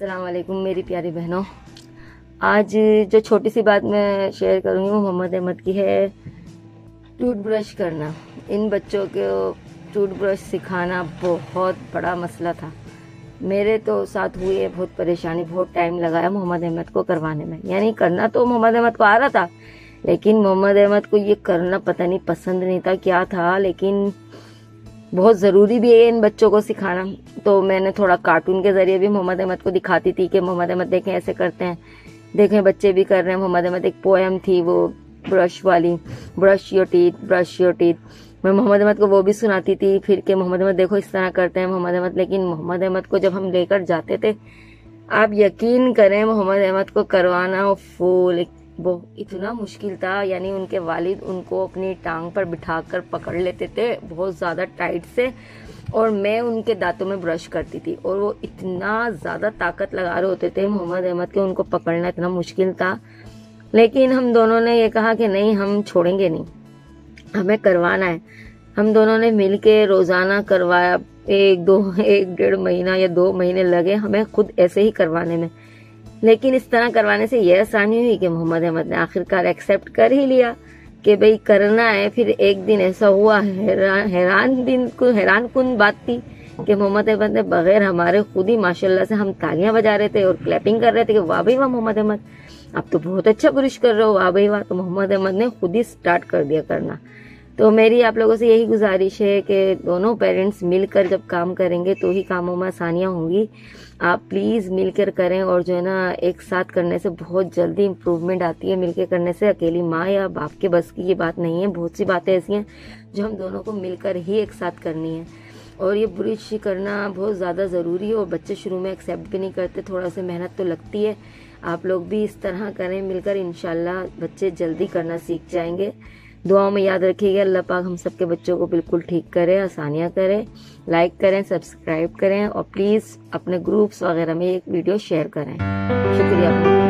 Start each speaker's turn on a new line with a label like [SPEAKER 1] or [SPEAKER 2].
[SPEAKER 1] अस्सलाम वालेकुम मेरी प्यारी बहनों। आज जो छोटी सी बात मैं शेयर करूँगी वो मोहम्मद अहमद की है। टूथ ब्रश करना, इन बच्चों को टूथ ब्रश सिखाना बहुत बड़ा मसला था। मेरे तो साथ हुई बहुत परेशानी, बहुत टाइम लगाया मोहम्मद अहमद को करवाने में। यानी करना तो मोहम्मद अहमद को आ रहा था, लेकिन मोहम्मद अहमद को ये करना पता नहीं पसंद नहीं था क्या था, लेकिन बहुत ज़रूरी भी है इन बच्चों को सिखाना। तो मैंने थोड़ा कार्टून के ज़रिए भी मोहम्मद अहमद को दिखाती थी कि मोहम्मद अहमद देखें ऐसे करते हैं, देखें बच्चे भी कर रहे हैं। मोहम्मद अहमद एक पोएम थी वो ब्रश वाली, brush your teeth brush your teeth, मैं मोहम्मद अहमद को वो भी सुनाती थी फिर के मोहम्मद अहमद देखो इस तरह करते हैं मोहम्मद अहमद। लेकिन मोहम्मद अहमद को जब हम लेकर जाते थे, आप यकीन करें मोहम्मद अहमद को करवाना फूल वो इतना मुश्किल था। यानी उनके वालिद उनको अपनी टांग पर बिठाकर पकड़ लेते थे बहुत ज़्यादा टाइट से, और मैं उनके दांतों में ब्रश करती थी और वो इतना ज़्यादा ताकत लगा रहे होते थे मोहम्मद अहमद के, उनको पकड़ना इतना मुश्किल था। लेकिन हम दोनों ने ये कहा कि नहीं, हम छोड़ेंगे नहीं, हमें करवाना है। हम दोनों ने मिल के रोज़ाना करवाया। एक डेढ़ महीना या 2 महीने लगे हमें खुद ऐसे ही करवाने में। लेकिन इस तरह करवाने से यह आसानी हुई कि मोहम्मद अहमद ने आखिरकार एक्सेप्ट कर ही लिया कि भाई करना है। फिर एक दिन ऐसा हुआ, हैरान कुन बात थी कि मोहम्मद अहमद ने बगैर हमारे खुद ही माशाल्लाह से, हम तालियां बजा रहे थे और क्लैपिंग कर रहे थे कि वाह भाई वाह मोहम्मद अहमद, आप तो बहुत अच्छा ब्रश कर रहे हो, वाह भाई वाह। तो मोहम्मद अहमद ने खुद ही स्टार्ट कर दिया करना। तो मेरी आप लोगों से यही गुजारिश है कि दोनों पेरेंट्स मिलकर जब काम करेंगे तो ही कामों में आसानियाँ होंगी। आप प्लीज़ मिलकर करें, और जो है ना एक साथ करने से बहुत जल्दी इम्प्रूवमेंट आती है। मिलकर करने से अकेली माँ या बाप के बस की ये बात नहीं है। बहुत सी बातें ऐसी हैं जो हम दोनों को मिलकर ही एक साथ करनी है, और ये ब्रश करना बहुत ज़्यादा ज़रूरी है। और बच्चे शुरू में एक्सेप्ट भी नहीं करते, थोड़ा सा मेहनत तो लगती है। आप लोग भी इस तरह करें मिलकर, इंशाल्लाह बच्चे जल्दी करना सीख जाएंगे। दुआओं में याद रखिएगा, अल्लाह पाक हम सबके बच्चों को बिल्कुल ठीक करे, आसानियाँ करें। लाइक करें, सब्सक्राइब करें, और प्लीज़ अपने ग्रुप्स वगैरह में एक वीडियो शेयर करें। शुक्रिया।